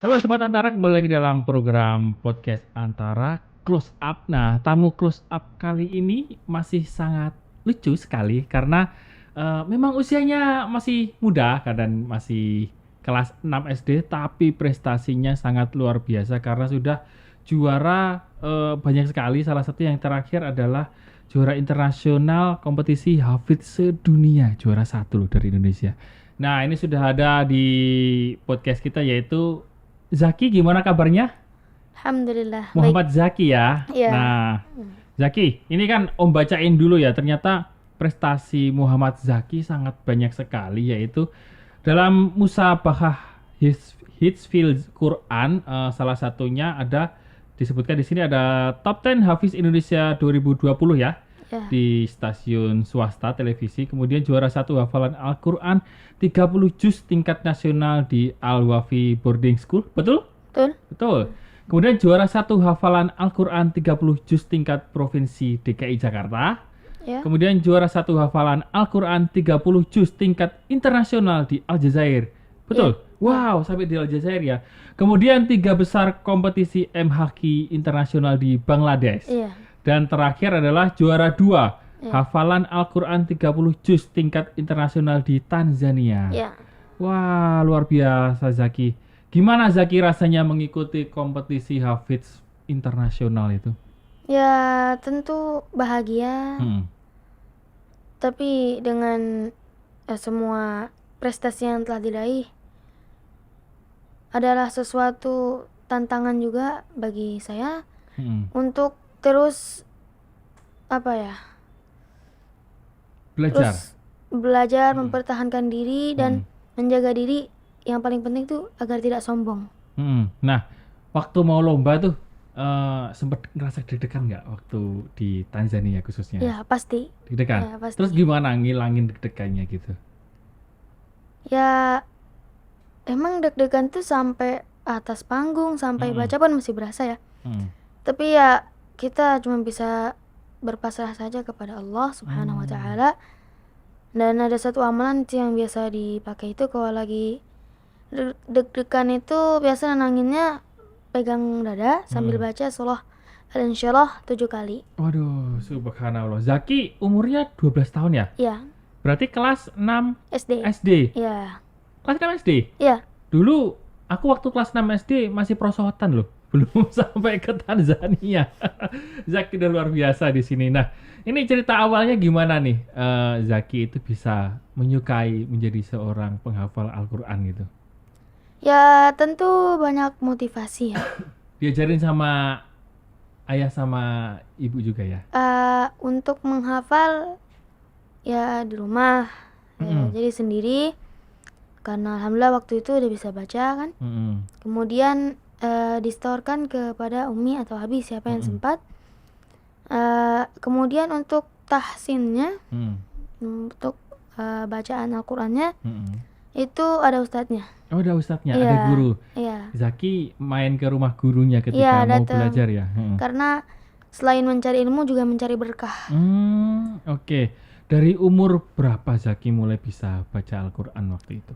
Halo Sobat Antara, kembali lagi dalam program podcast Antara Close Up. Nah, tamu Close Up kali ini masih sangat lucu sekali karena memang usianya masih muda dan masih kelas 6 SD, tapi prestasinya sangat luar biasa karena sudah juara banyak sekali. Salah satu yang terakhir adalah juara internasional kompetisi Hafidz sedunia, juara 1 loh dari Indonesia. Nah, ini sudah ada di podcast kita yaitu Zaki. Gimana kabarnya? Alhamdulillah, baik. Muhammad Zaki ya. Ya, Nah, Zaki, ini kan Om bacain dulu ya. Ternyata prestasi Muhammad Zaki sangat banyak sekali, yaitu dalam musabaqah Hizfil Quran, salah satunya ada disebutkan di sini ada Top 10 Hafiz Indonesia 2020 ya, ya, di stasiun swasta televisi. Kemudian juara 1 hafalan Al-Quran 30 juz tingkat nasional di Al-Wafi Boarding School. Betul? betul. Betul. Kemudian juara 1 hafalan Al-Quran 30 juz tingkat provinsi DKI Jakarta. Ya, Kemudian juara 1 hafalan Al-Quran 30 juz tingkat internasional di Aljazair. Betul? ya, Wow, sampai di Aljazair ya. Kemudian 3 besar kompetisi MHQ internasional di Bangladesh. ya, Dan terakhir adalah juara 2 ya, hafalan Al-Quran 30 juz tingkat internasional di Tanzania. ya. Wah, luar biasa Zaki. Gimana Zaki rasanya mengikuti kompetisi Hafidz internasional itu? Ya, tentu bahagia, Hmm. tapi dengan semua prestasi yang telah diraih adalah sesuatu tantangan juga bagi saya Hmm. untuk terus apa ya? Belajar. Terus belajar mempertahankan diri dan menjaga diri. Yang paling penting tuh agar tidak sombong. Nah, waktu mau lomba tuh sempet ngerasa deg-degan nggak waktu di Tanzania khususnya? Ya, pasti. Deg-degan. Ya, pasti. Terus gimana ngilangin deg-degannya gitu? Ya, emang deg-degan tuh sampai atas panggung, sampai baca pun masih berasa ya. Hmm. Tapi ya kita cuma bisa berpasrah saja kepada Allah Subhanahu wa Ta'ala. Dan ada satu amalan yang biasa dipakai itu kalau lagi deg-degan itu biasa nenanginnya pegang dada sambil baca surah Al-Insyirah 7 kali. Waduh, subhanallah. Zaki umurnya 12 tahun ya? Ya, Berarti kelas 6 SD. SD. Ya, Kelas 6 SD? ya, Dulu aku waktu kelas 6 SD masih prosotan loh. Belum sampai ke Tanzania. Zaki udah luar biasa di sini. Nah, ini cerita awalnya gimana nih Zaki itu bisa menyukai menjadi seorang penghafal Al-Quran gitu? ya tentu banyak motivasi ya. Diajarin sama ayah sama ibu juga ya? Untuk menghafal ya di rumah, ya, jadi sendiri. Karena alhamdulillah waktu itu udah bisa baca kan. Kemudian distorkan kepada umi atau abi siapa yang sempat. Kemudian untuk tahsinnya, untuk bacaan Al-Qur'annya itu ada ustadznya. Oh, ada ustadznya, Iya, ada guru. Iya. Zaki main ke rumah gurunya ketika Iya, mau datang. belajar ya? Karena selain mencari ilmu juga mencari berkah. Oke. Dari umur berapa Zaki mulai bisa baca Al-Quran waktu itu?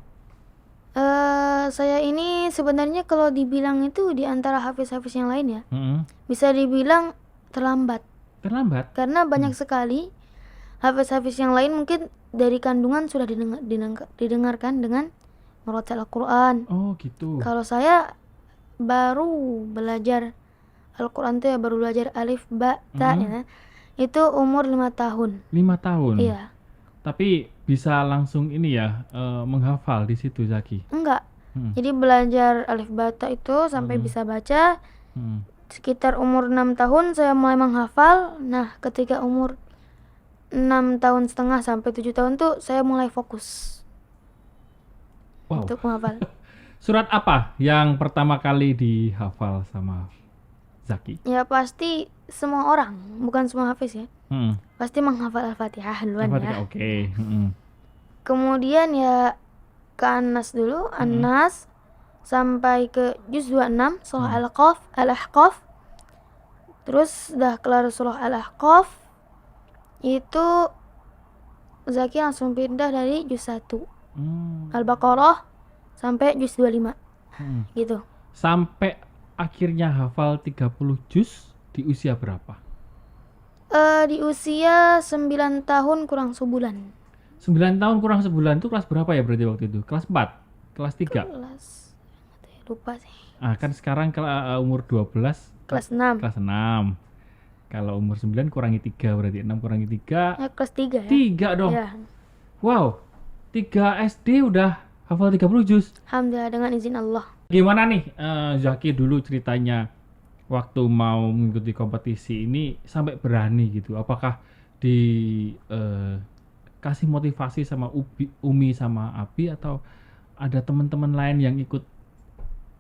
Saya ini sebenarnya kalau dibilang itu di antara hafiz-hafiz yang lain ya, bisa dibilang terlambat. Terlambat? Karena banyak sekali hafiz-hafiz yang lain mungkin dari kandungan sudah didengarkan dengan merotal Al-Quran. Oh gitu. Kalau saya baru belajar Al-Quran tuh ya baru belajar alif, ba, ta ya. Itu umur 5 tahun. 5 tahun? Iya. Tapi bisa langsung ini ya, menghafal di situ Zaki? Enggak. Jadi belajar alif, ba, ta itu sampai bisa baca. Sekitar umur 6 tahun saya mulai menghafal. Nah, ketika umur 6 tahun setengah sampai 7 tahun tuh saya mulai fokus untuk menghafal. Surat apa yang pertama kali dihafal sama Zaki? Ya pasti semua orang, bukan semua hafiz ya. Pasti menghafal Al-Fatihah duluan ya. Oke. Kemudian ya ke An-Nas dulu, An-Nas sampai ke juz 26 surah Al-Ahqaf. Terus udah kelar surah Al-Ahqaf itu Zaki langsung pindah dari juz 1 Al-Baqarah sampai juz 25 gitu. sampai akhirnya hafal 30 juz di usia berapa? Di usia 9 tahun kurang sebulan. 9 tahun kurang sebulan itu kelas berapa ya berarti waktu itu? Kelas 4? Kelas 3? Lupa sih. Kan sekarang kalau umur 12 Kelas 6. kelas 6. Kalau umur 9 kurangi 3 berarti 6 kurangi 3 Kelas 3 ya. 3 dong. Ya. Wow. 3 SD udah hafal 30 juz. Alhamdulillah dengan izin Allah. Gimana nih Zaki dulu ceritanya waktu mau mengikuti kompetisi ini sampai berani gitu? Apakah kasih motivasi sama Umi sama Abi atau ada teman-teman lain yang ikut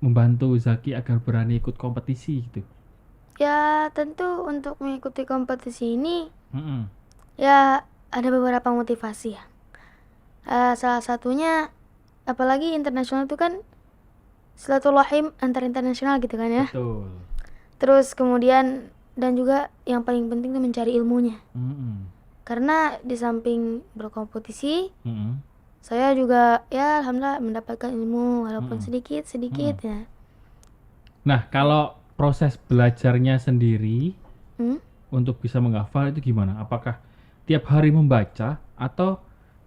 membantu Zaki agar berani ikut kompetisi gitu? Ya tentu untuk mengikuti kompetisi ini Mm-mm. ya ada beberapa motivasi ya. Salah satunya apalagi internasional itu kan silaturahim antar internasional gitu kan ya. Betul. Terus kemudian dan juga yang paling penting itu mencari ilmunya. Mm-mm. Karena di samping berkompetisi, Mm-mm. saya juga ya alhamdulillah mendapatkan ilmu walaupun Mm-mm. sedikit ya. Nah, kalau proses belajarnya sendiri Hmm? untuk bisa menghafal itu gimana? Apakah tiap hari membaca atau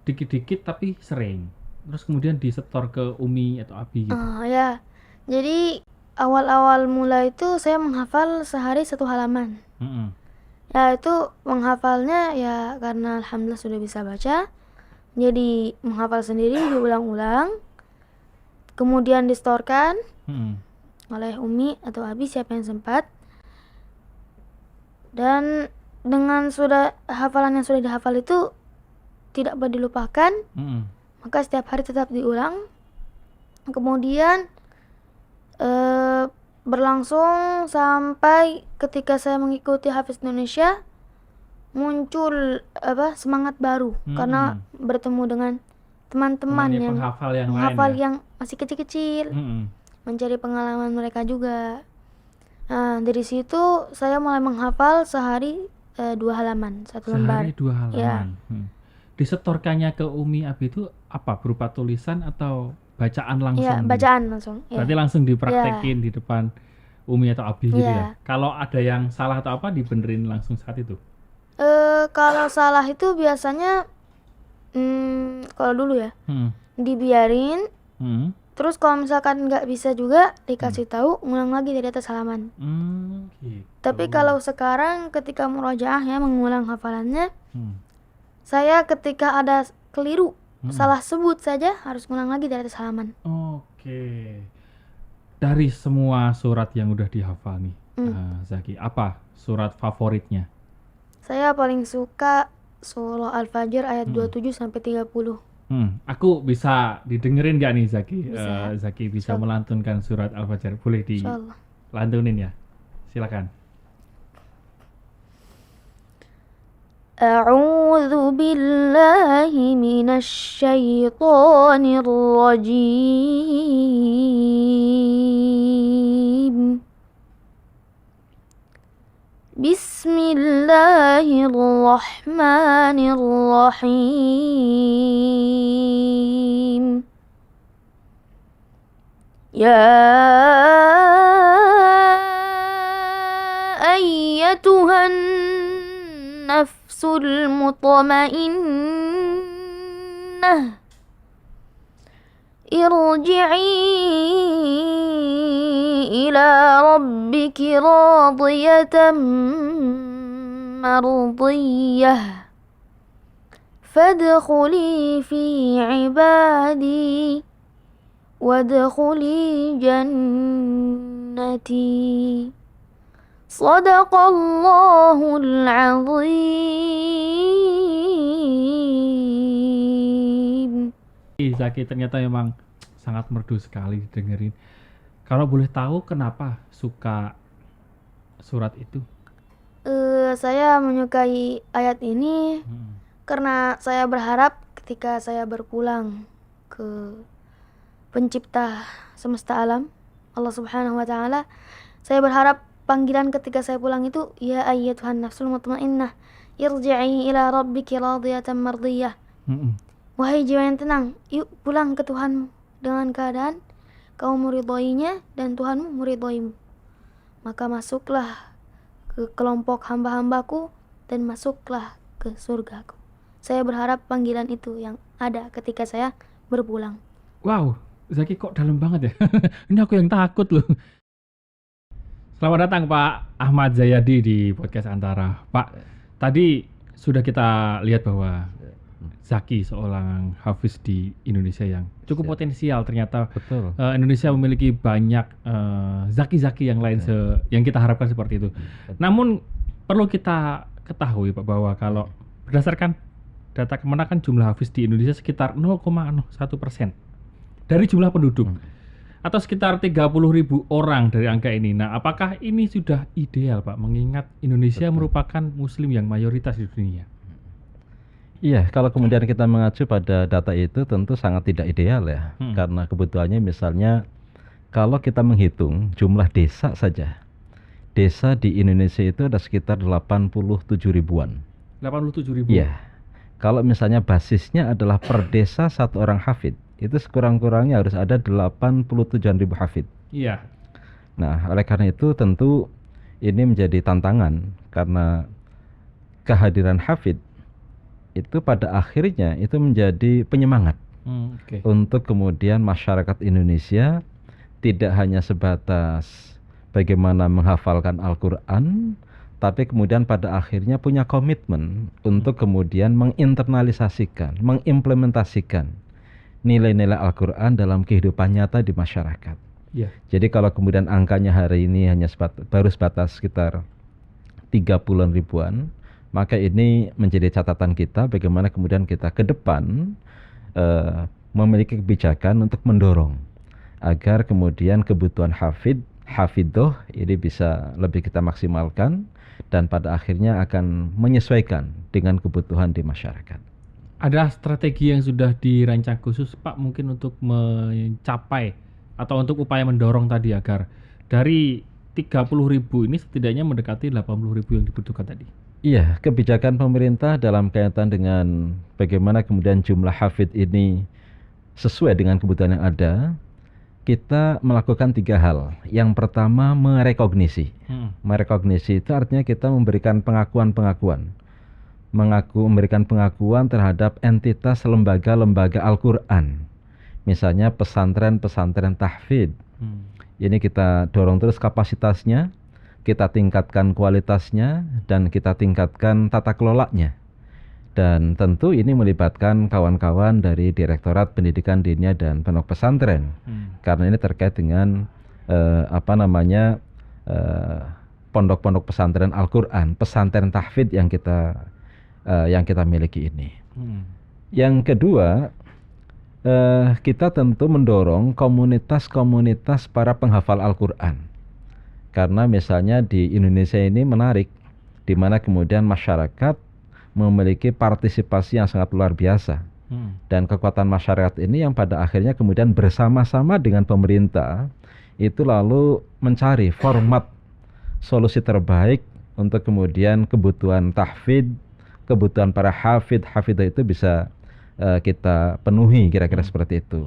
dikit-dikit tapi sering? Terus kemudian disetor ke Umi atau Abi gitu? Ya, jadi awal-awal mulai itu saya menghafal sehari 1 halaman. Mm-mm. Ya itu menghafalnya ya karena alhamdulillah sudah bisa baca. Jadi menghafal sendiri diulang-ulang. Kemudian disetorkan Mm-mm. oleh Umi atau Abi siapa yang sempat. Dan dengan hafalan yang sudah dihafal itu tidak boleh dilupakan, Mm-mm. maka setiap hari tetap diulang. Kemudian berlangsung sampai ketika saya mengikuti Hafiz Indonesia muncul semangat baru karena bertemu dengan teman-teman Temannya yang penghafal yang lain menghafal ya? yang masih kecil-kecil, Mm-mm. mencari pengalaman mereka juga. Nah, dari situ saya mulai menghafal sehari 2 halaman, 1 lembar. Sehari 2 halaman. Ya. Disetorkannya ke Umi Abi itu apa? Berupa tulisan atau bacaan langsung? Ya, gitu? bacaan langsung. Ya. Berarti langsung dipraktekin di depan Umi atau Abi gitu ya? Ya. Kalau ada yang salah atau apa dibenerin langsung saat itu? Kalau salah itu biasanya kalau dulu ya dibiarin. Terus kalau misalkan nggak bisa juga dikasih tahu ngulang lagi dari atas halaman. Gitu. Tapi kalau sekarang ketika murojaah ya mengulang hafalannya, saya ketika ada keliru salah sebut saja harus ngulang lagi dari atas halaman. Oke. Dari semua surat yang udah dihafal nih, Zaki, apa surat favoritnya? Saya paling suka surah Al-Fajr ayat 27 sampai 30. Aku bisa didengerin gak nih Zaki? Bisa. Zaki bisa melantunkan surat Al-Fajr. Boleh Insyaallah. dilantunin ya? Silakan. A'udzu billahi minasy syaithanir rajim. Bismillahirrahmanirrahim. Ya ayyatuhan nafsul mutmainnah irji'i ila rabbiki radiyatan mardiyah fadkhuli fi ibadi wadkhuli jannati. Shadaqallahul azim. Zaki ternyata memang sangat merdu sekali didengerin. Kalau boleh tahu kenapa suka surat itu? Saya menyukai ayat ini karena saya berharap ketika saya berpulang ke pencipta semesta alam, Allah Subhanahu wa taala, saya berharap panggilan ketika saya pulang itu ya ayyatuhan nafsul mutmainnah irji'i ila rabbiki radiyatan mardiyah. Wahai jiwa yang tenang, yuk pulang ke Tuhanmu dengan keadaan kamu meridhoinya dan Tuhanmu meridhoimu. Maka masuklah ke kelompok hamba-hambaku dan masuklah ke surgaku. Saya berharap panggilan itu yang ada ketika saya berpulang. Wow, Zaki kok dalam banget ya. Ini aku yang takut loh. Selamat datang Pak Ahmad Zayadi di podcast Antara. Pak, tadi sudah kita lihat bahwa Zaki seorang hafiz di Indonesia yang cukup potensial ternyata. Betul. Indonesia memiliki banyak zaki-zaki yang lain yang kita harapkan seperti itu. Namun perlu kita ketahui Pak bahwa kalau berdasarkan data Kemenak kan jumlah hafiz di Indonesia sekitar 0,01% dari jumlah penduduk atau sekitar 30.000 orang dari angka ini. Nah, apakah ini sudah ideal Pak mengingat Indonesia merupakan muslim yang mayoritas di dunia? Iya, kalau kemudian kita mengacu pada data itu tentu sangat tidak ideal ya. Karena kebutuhannya misalnya kalau kita menghitung jumlah desa saja. Desa di Indonesia itu ada sekitar 87 ribuan. 87.000? Iya. Kalau misalnya basisnya adalah per desa satu orang hafid, itu sekurang-kurangnya harus ada 87.000 hafid. Iya. Nah, oleh karena itu tentu ini menjadi tantangan karena kehadiran hafid itu pada akhirnya itu menjadi penyemangat untuk kemudian masyarakat Indonesia tidak hanya sebatas bagaimana menghafalkan Al-Quran, tapi kemudian pada akhirnya punya komitmen untuk kemudian menginternalisasikan, mengimplementasikan nilai-nilai Al-Quran dalam kehidupan nyata di masyarakat. Yeah. Jadi kalau kemudian angkanya hari ini hanya baru sebatas sekitar 30-an ribuan, maka ini menjadi catatan kita bagaimana kemudian kita ke depan memiliki kebijakan untuk mendorong agar kemudian kebutuhan hafidhoh ini bisa lebih kita maksimalkan dan pada akhirnya akan menyesuaikan dengan kebutuhan di masyarakat. Ada strategi yang sudah dirancang khusus Pak mungkin untuk mencapai atau untuk upaya mendorong tadi agar dari 30.000 ini setidaknya mendekati 80.000 yang dibutuhkan tadi? Iya, kebijakan pemerintah dalam kaitan dengan bagaimana kemudian jumlah hafid ini sesuai dengan kebutuhan yang ada, kita melakukan 3 hal. Yang pertama, merekognisi. Merekognisi itu artinya kita memberikan pengakuan-pengakuan. Memberikan pengakuan terhadap entitas lembaga-lembaga Al-Quran. Misalnya pesantren-pesantren tahfidz. Ini kita dorong terus kapasitasnya, kita tingkatkan kualitasnya, dan kita tingkatkan tata kelolanya. Dan tentu ini melibatkan kawan-kawan dari Direktorat Pendidikan Diniyah dan Pondok Pesantren. Karena ini terkait dengan pondok-pondok pesantren Al-Quran, pesantren tahfidz yang kita miliki ini. Yang kedua, kita tentu mendorong komunitas-komunitas para penghafal Al-Quran. Karena misalnya di Indonesia ini menarik, di mana kemudian masyarakat memiliki partisipasi yang sangat luar biasa. Dan kekuatan masyarakat ini yang pada akhirnya kemudian bersama-sama dengan pemerintah, itu lalu mencari format solusi terbaik untuk kemudian kebutuhan tahfidz, kebutuhan para hafidhoh itu bisa kita penuhi kira-kira seperti itu.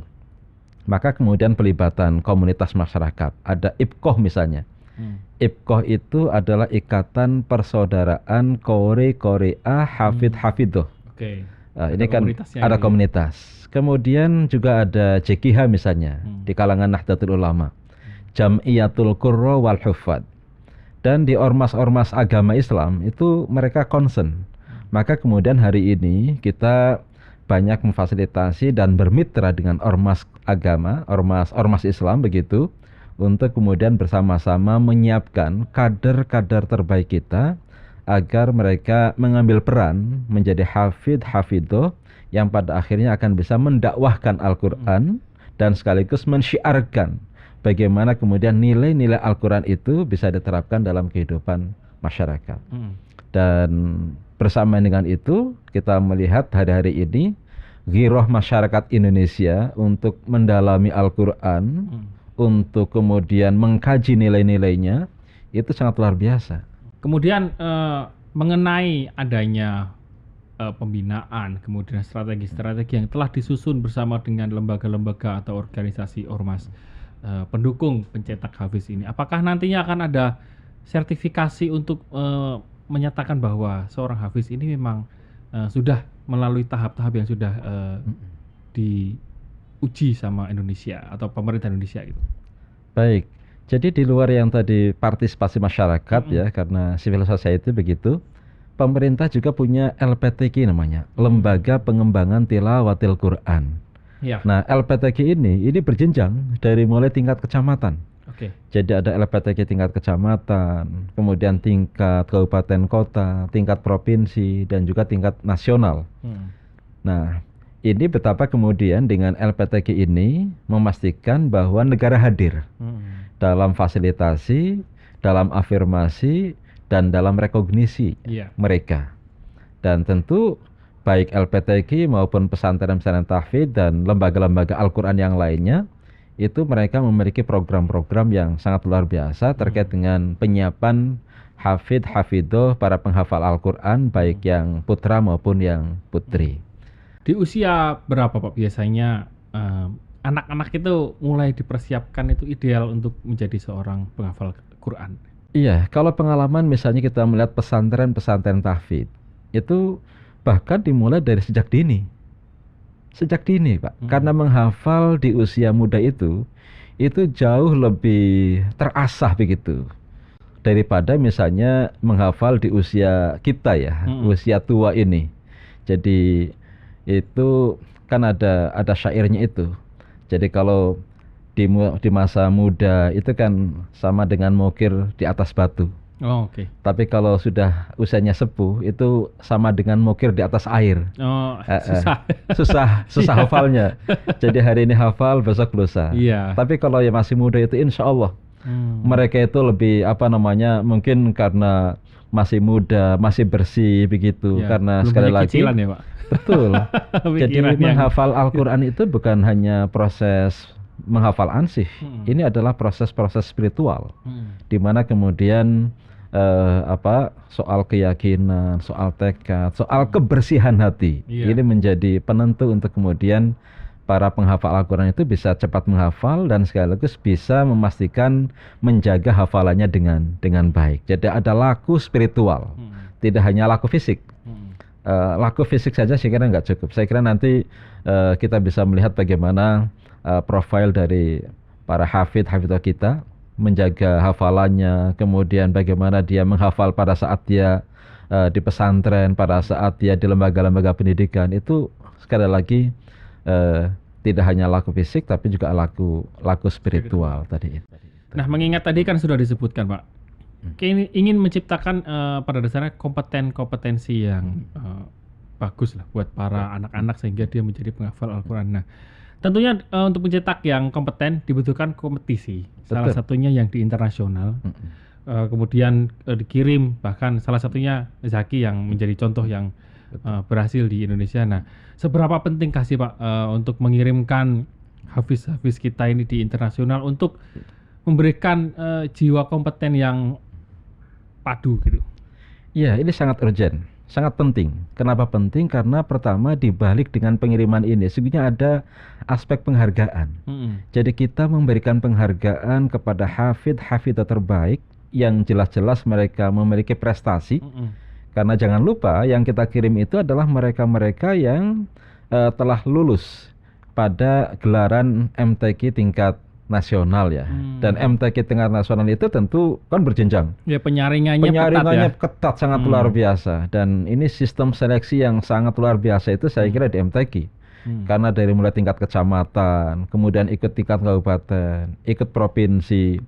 Maka kemudian pelibatan komunitas masyarakat, ada IPKOH misalnya. IPKOH itu adalah Ikatan Persaudaraan Korea Hafidh-Hafidhoh. Ini kan ada komunitas. Kemudian juga ada JKH misalnya di kalangan Nahdlatul Ulama, Jam'iyatul Qurra wal Huffaz. Dan di ormas-ormas agama Islam itu mereka concern. Maka kemudian hari ini kita banyak memfasilitasi dan bermitra dengan ormas agama, ormas Islam begitu, untuk kemudian bersama-sama menyiapkan kader-kader terbaik kita agar mereka mengambil peran menjadi hafidhoh yang pada akhirnya akan bisa mendakwahkan Al-Quran dan sekaligus mensyiarkan bagaimana kemudian nilai-nilai Al-Quran itu bisa diterapkan dalam kehidupan masyarakat. Dan bersamaan dengan itu kita melihat hari-hari ini ghirah masyarakat Indonesia untuk mendalami Al-Quran, untuk kemudian mengkaji nilai-nilainya itu sangat luar biasa. Kemudian mengenai adanya pembinaan, kemudian strategi-strategi yang telah disusun bersama dengan lembaga-lembaga atau organisasi ormas, pendukung pencetak hafiz ini. Apakah nantinya akan ada sertifikasi untuk menyatakan bahwa seorang hafiz ini memang sudah melalui tahap-tahap yang sudah diuji sama Indonesia atau pemerintah Indonesia gitu? Baik, jadi di luar yang tadi partisipasi masyarakat ya, karena civil society begitu, pemerintah juga punya LPTQ namanya, Lembaga Pengembangan Tilawatil Quran. Ya. Nah, LPTQ ini berjenjang dari mulai tingkat kecamatan. Oke. Jadi ada LPTQ tingkat kecamatan, kemudian tingkat kabupaten kota, tingkat provinsi, dan juga tingkat nasional. Nah, ini betapa kemudian dengan LPTQ ini memastikan bahwa negara hadir dalam fasilitasi, dalam afirmasi, dan dalam rekognisi mereka. Dan tentu baik LPTQ maupun pesantren-pesantren tahfidz dan lembaga-lembaga Al-Quran yang lainnya, itu mereka memiliki program-program yang sangat luar biasa terkait dengan penyiapan hafidz, hafidhoh, para penghafal Al-Quran, baik yang putra maupun yang putri. Di usia berapa Pak biasanya anak-anak itu mulai dipersiapkan itu ideal untuk menjadi seorang penghafal Quran? Iya, kalau pengalaman misalnya kita melihat pesantren-pesantren tahfidz, itu bahkan dimulai dari sejak dini. Sejak dini Pak, karena menghafal di usia muda itu jauh lebih terasah begitu daripada misalnya menghafal di usia kita ya, usia tua ini. Jadi itu kan ada syairnya itu. Jadi kalau di masa muda itu kan sama dengan mukir di atas batu. Oh, oke. Tapi kalau sudah usianya sepuh itu sama dengan mukir di atas air. Oh, susah hafalnya. Jadi hari ini hafal, besok lusa. Iya. Tapi kalau yang masih muda itu insya Allah mereka itu lebih mungkin karena masih muda, masih bersih begitu. Ya, karena belum sekali banyak lagi cicilan ya, Pak? Betul. Jadi menghafal Al-Quran itu bukan hanya proses menghafal ansih. Ini adalah proses-proses spiritual, di mana kemudian soal keyakinan, soal tekad, soal kebersihan hati. Ini menjadi penentu untuk kemudian para penghafal Al-Quran itu bisa cepat menghafal dan sekaligus bisa memastikan menjaga hafalannya dengan baik. Jadi ada laku spiritual, tidak hanya laku fisik. Laku fisik saja saya kira nggak cukup. Saya kira nanti kita bisa melihat bagaimana profil dari para hafidhoh kita, menjaga hafalannya, kemudian bagaimana dia menghafal pada saat dia di pesantren, pada saat dia di lembaga-lembaga pendidikan. Itu sekali lagi tidak hanya laku fisik tapi juga laku spiritual tadi. Nah, mengingat tadi kan sudah disebutkan Pak, ingin menciptakan pada dasarnya kompetensi yang bagus lah buat para anak-anak sehingga dia menjadi penghafal Al-Quran. Nah, tentunya untuk mencetak yang kompeten dibutuhkan kompetisi. Salah satunya yang di internasional. Kemudian dikirim, bahkan salah satunya Zaki yang menjadi contoh yang berhasil di Indonesia. Nah, seberapa pentingkah sih Pak untuk mengirimkan hafiz-hafiz kita ini di internasional untuk memberikan jiwa kompeten yang padu gitu? Iya, ini sangat urgent, sangat penting. Kenapa penting? Karena pertama dibalik dengan pengiriman ini sesungguhnya ada aspek penghargaan. Jadi kita memberikan penghargaan kepada hafidh-hafidhah terbaik yang jelas-jelas mereka memiliki prestasi. Karena jangan lupa yang kita kirim itu adalah mereka-mereka yang telah lulus pada gelaran MTQ tingkat nasional ya. Dan MTQ tingkat nasional itu tentu kan berjenjang. Ya, penyaringannya ketat sangat luar biasa. Dan ini sistem seleksi yang sangat luar biasa itu saya kira di MTQ. Karena dari mulai tingkat kecamatan, kemudian ikut tingkat kabupaten, ikut provinsi,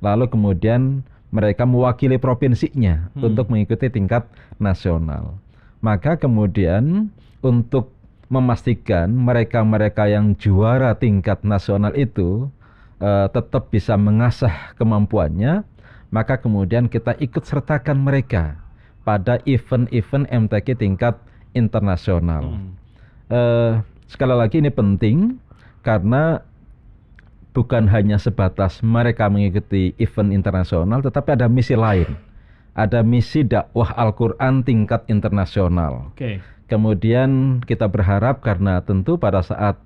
lalu kemudian mereka mewakili provinsinya untuk mengikuti tingkat nasional. Maka kemudian untuk memastikan mereka-mereka yang juara tingkat nasional itu tetap bisa mengasah kemampuannya, maka kemudian kita ikut sertakan mereka pada event-event MTQ tingkat internasional. Sekali lagi ini penting karena bukan hanya sebatas mereka mengikuti event internasional, tetapi ada misi lain. Ada misi dakwah Al-Quran tingkat internasional. Kemudian kita berharap karena tentu pada saat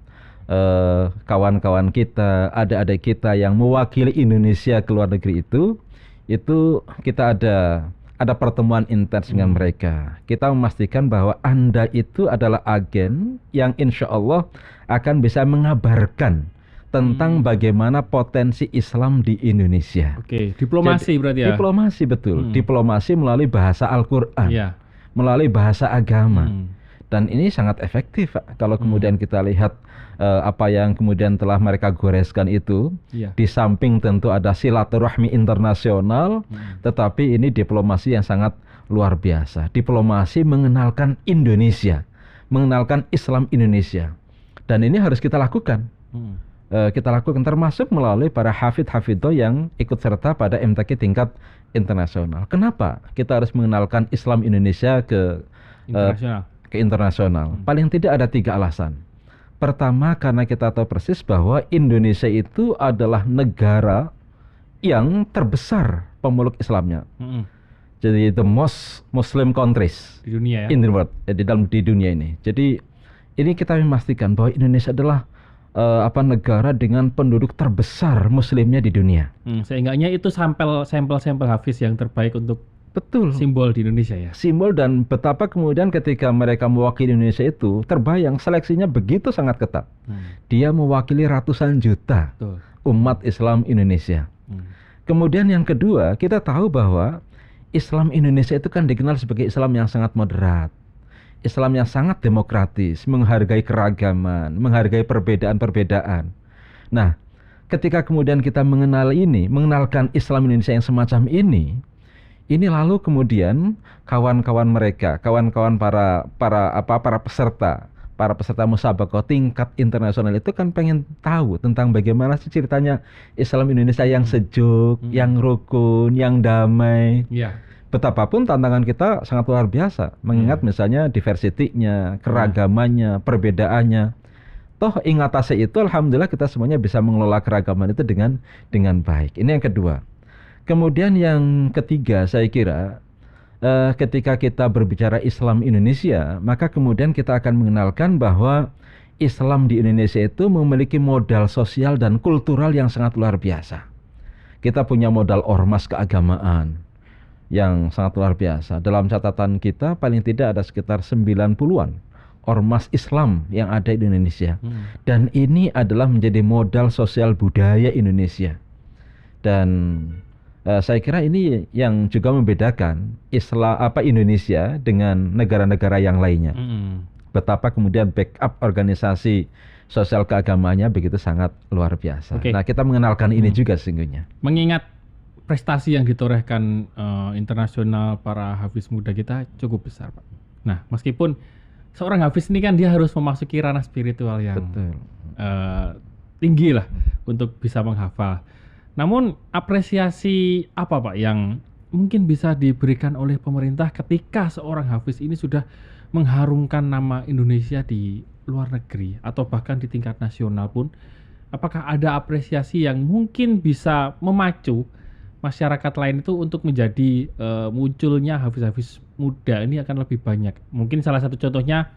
kawan-kawan kita, adik-adik kita yang mewakili Indonesia ke luar negeri itu kita ada pertemuan intens dengan mereka. Kita memastikan bahwa Anda itu adalah agen yang insya Allah akan bisa mengabarkan tentang bagaimana potensi Islam di Indonesia. Oke, diplomasi berarti ya? Diplomasi, betul. Diplomasi melalui bahasa Al-Quran, Iya. melalui bahasa agama. Dan ini sangat efektif, Pak. Kalau kemudian kita lihat apa yang kemudian telah mereka goreskan itu, Iya. di samping tentu ada silaturahmi internasional, tetapi ini diplomasi yang sangat luar biasa. Diplomasi mengenalkan Indonesia, mengenalkan Islam Indonesia. Dan ini harus kita lakukan. Kita lakukan termasuk melalui para hafidh-hafidho yang ikut serta pada MTQ tingkat internasional. Kenapa kita harus mengenalkan Islam Indonesia ke internasional? Paling tidak ada 3 alasan. Pertama, karena kita tahu persis bahwa Indonesia itu adalah negara yang terbesar pemeluk Islamnya. Jadi the most Muslim countries di dunia ya? in the world, di dunia ini. Jadi ini kita memastikan bahwa Indonesia adalah negara dengan penduduk terbesar Muslimnya di dunia. Seenggaknya itu sampel Hafiz yang terbaik untuk Betul. simbol di Indonesia ya. Simbol, dan betapa kemudian ketika mereka mewakili Indonesia itu terbayang seleksinya begitu sangat ketat. Dia mewakili ratusan juta Betul. umat Islam Indonesia. Kemudian yang kedua, kita tahu bahwa Islam Indonesia itu kan dikenal sebagai Islam yang sangat moderat, Islam yang sangat demokratis, menghargai keragaman, menghargai perbedaan-perbedaan. Nah, ketika kemudian kita mengenalkan Islam Indonesia yang semacam ini lalu kemudian kawan-kawan mereka, kawan-kawan para peserta musabaqah tingkat internasional itu kan pengen tahu tentang bagaimana sih ceritanya Islam Indonesia yang sejuk, yang rukun, yang damai. Iya. Betapapun tantangan kita sangat luar biasa, mengingat misalnya diversity-nya, keragamannya, perbedaannya. Toh ingatase itu alhamdulillah kita semuanya bisa mengelola keragaman itu dengan baik. Ini yang kedua. Kemudian yang ketiga, saya kira ketika kita berbicara Islam Indonesia, maka kemudian kita akan mengenalkan bahwa Islam di Indonesia itu memiliki modal sosial dan kultural yang sangat luar biasa. Kita punya modal ormas keagamaan yang sangat luar biasa. Dalam catatan kita paling tidak ada sekitar 90-an ormas Islam yang ada di Indonesia. Dan ini adalah menjadi modal sosial budaya Indonesia. Dan saya kira ini yang juga membedakan Indonesia dengan negara-negara yang lainnya. Betapa kemudian backup organisasi sosial keagamaannya begitu sangat luar biasa. Nah, kita mengenalkan ini juga sesungguhnya. Mengingat prestasi yang ditorehkan internasional para hafiz muda kita cukup besar, Pak. Nah, meskipun seorang hafiz ini kan dia harus memasuki ranah spiritual yang tinggi lah untuk bisa menghafal. Namun apresiasi apa, Pak, yang mungkin bisa diberikan oleh pemerintah ketika seorang hafiz ini sudah mengharumkan nama Indonesia di luar negeri atau bahkan di tingkat nasional pun? Apakah ada apresiasi yang mungkin bisa memacu masyarakat lain itu untuk menjadi munculnya hafiz-hafiz muda ini akan lebih banyak? Mungkin salah satu contohnya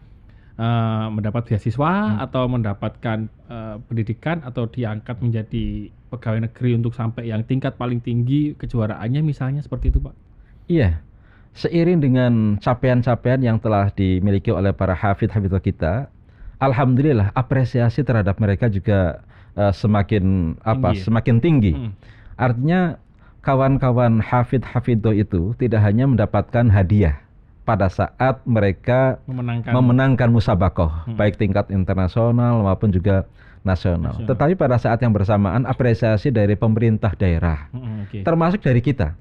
mendapat beasiswa atau mendapatkan pendidikan atau diangkat menjadi pegawai negeri untuk sampai yang tingkat paling tinggi kejuaraannya misalnya, seperti itu, Pak. Iya, seiring dengan capaian-capaian yang telah dimiliki oleh para hafidh-hafidh kita, alhamdulillah apresiasi terhadap mereka juga semakin tinggi. Artinya kawan-kawan hafidh-hafidho itu tidak hanya mendapatkan hadiah pada saat mereka memenangkan musabaqah, baik tingkat internasional maupun juga nasional. Tetapi pada saat yang bersamaan apresiasi dari pemerintah daerah, termasuk dari kita,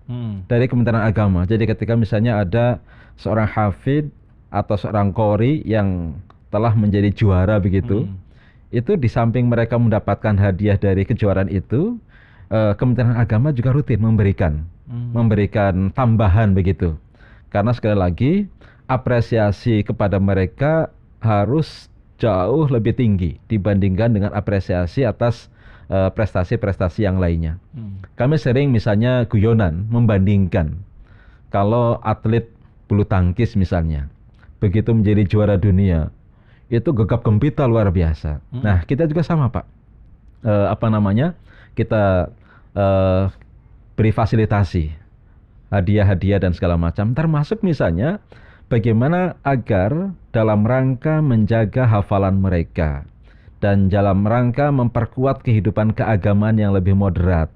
dari Kementerian Agama. Jadi ketika misalnya ada seorang hafidh atau seorang qori yang telah menjadi juara begitu, itu di samping mereka mendapatkan hadiah dari kejuaraan itu, Kementerian Agama juga rutin memberikan tambahan begitu. Karena sekali lagi apresiasi kepada mereka harus jauh lebih tinggi dibandingkan dengan apresiasi atas prestasi-prestasi yang lainnya. Kami sering misalnya guyonan membandingkan kalau atlet bulu tangkis misalnya begitu menjadi juara dunia, itu gegap gempita luar biasa. Nah, kita juga sama, Pak. Kita beri fasilitasi, hadiah-hadiah dan segala macam, termasuk misalnya bagaimana agar dalam rangka menjaga hafalan mereka dan dalam rangka memperkuat kehidupan keagamaan yang lebih moderat.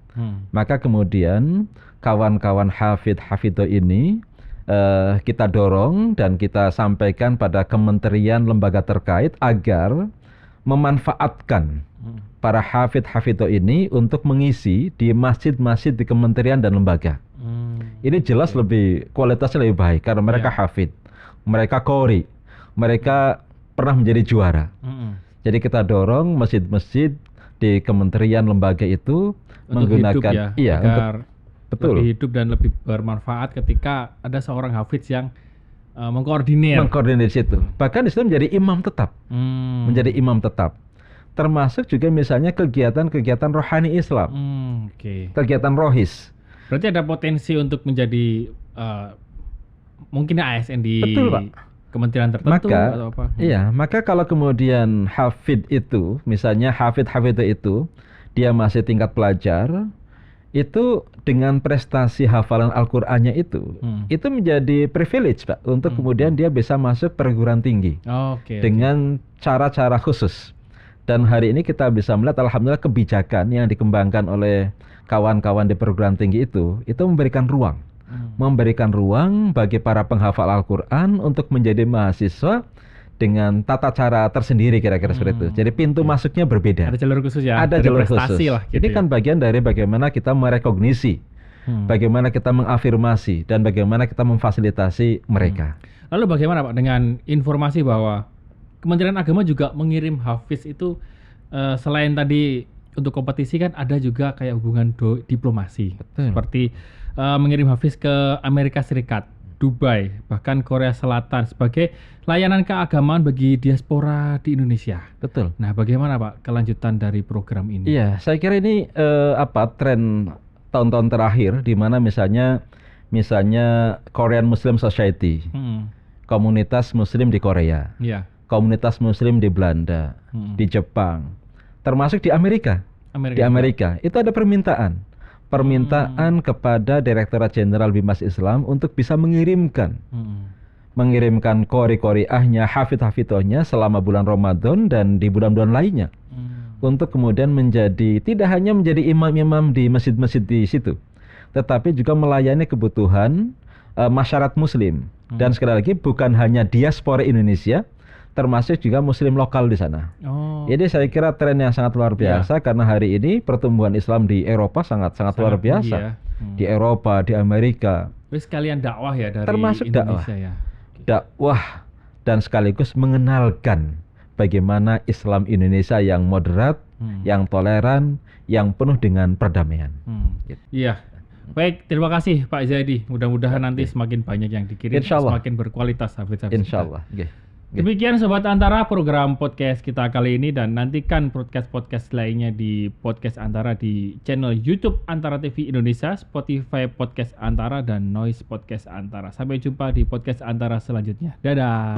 Maka kemudian kawan-kawan hafidh-hafidho ini kita dorong dan kita sampaikan pada kementerian lembaga terkait agar memanfaatkan para hafidh-hafidho ini untuk mengisi di masjid-masjid di kementerian dan lembaga. Ini jelas lebih kualitasnya lebih baik karena mereka hafidh, mereka qori, mereka pernah menjadi juara. Jadi kita dorong masjid-masjid di kementerian lembaga itu untuk menggunakan hidup agar betul, lebih hidup dan lebih bermanfaat ketika ada seorang hafidz yang mengkoordinir situ. Bahkan di situ menjadi imam tetap. Menjadi imam tetap. Termasuk juga misalnya kegiatan-kegiatan rohani Islam. Kegiatan rohis. Berarti ada potensi untuk menjadi mungkin ASN di betul, Pak. Kementerian tertentu atau apa? Iya, maka kalau kemudian hafidh itu, misalnya hafidh-hafidh itu dia masih tingkat pelajar, itu dengan prestasi hafalan Al-Qur'annya itu menjadi privilege, Pak, untuk kemudian dia bisa masuk perguruan tinggi dengan cara-cara khusus. Dan hari ini kita bisa melihat alhamdulillah kebijakan yang dikembangkan oleh kawan-kawan di perguruan tinggi itu memberikan ruang. Memberikan ruang bagi para penghafal Al-Qur'an untuk menjadi mahasiswa dengan tata cara tersendiri kira-kira seperti itu. Jadi pintu masuknya berbeda. Ada jalur khusus ya. Ada jalur khusus. Lah, gitu ini kan bagian dari bagaimana kita merekognisi, bagaimana kita mengafirmasi dan bagaimana kita memfasilitasi mereka. Lalu bagaimana, Pak, dengan informasi bahwa Kementerian Agama juga mengirim hafiz itu selain tadi untuk kompetisi kan ada juga kayak hubungan diplomasi. Betul. Seperti mengirim hafiz ke Amerika Serikat, Dubai, bahkan Korea Selatan sebagai layanan keagamaan bagi diaspora di Indonesia. Betul. Nah, bagaimana, Pak, kelanjutan dari program ini? Iya, saya kira ini tren tahun-tahun terakhir di mana misalnya Korean Muslim Society, komunitas Muslim di Korea, komunitas Muslim di Belanda, di Jepang, termasuk di Amerika. Di Amerika itu ada permintaan kepada Direktorat Jenderal Bimas Islam untuk bisa mengirimkan qori-qoriahnya, hafidh-hafidhohnya selama bulan Ramadan dan di bulan-bulan lainnya, untuk kemudian tidak hanya menjadi imam-imam di masjid-masjid di situ, tetapi juga melayani kebutuhan masyarakat Muslim. Dan sekali lagi bukan hanya diaspora Indonesia, termasuk juga Muslim lokal di sana. Jadi saya kira tren yang sangat luar biasa karena hari ini pertumbuhan Islam di Eropa sangat luar biasa. Di Eropa, di Amerika. Terus sekalian dakwah ya dari termasuk Indonesia ya. Dakwah dan sekaligus mengenalkan bagaimana Islam Indonesia yang moderat, yang toleran, yang penuh dengan perdamaian. Iya. Baik, terima kasih Pak Zaidi. Mudah-mudahan nanti semakin banyak yang dikirim, semakin berkualitas hafidz-hafidz. Insyaallah. Demikian Sobat Antara program podcast kita kali ini, dan nantikan podcast-podcast lainnya di Podcast Antara di channel YouTube Antara TV Indonesia, Spotify Podcast Antara, dan Noise Podcast Antara. Sampai jumpa di Podcast Antara selanjutnya. Dadah.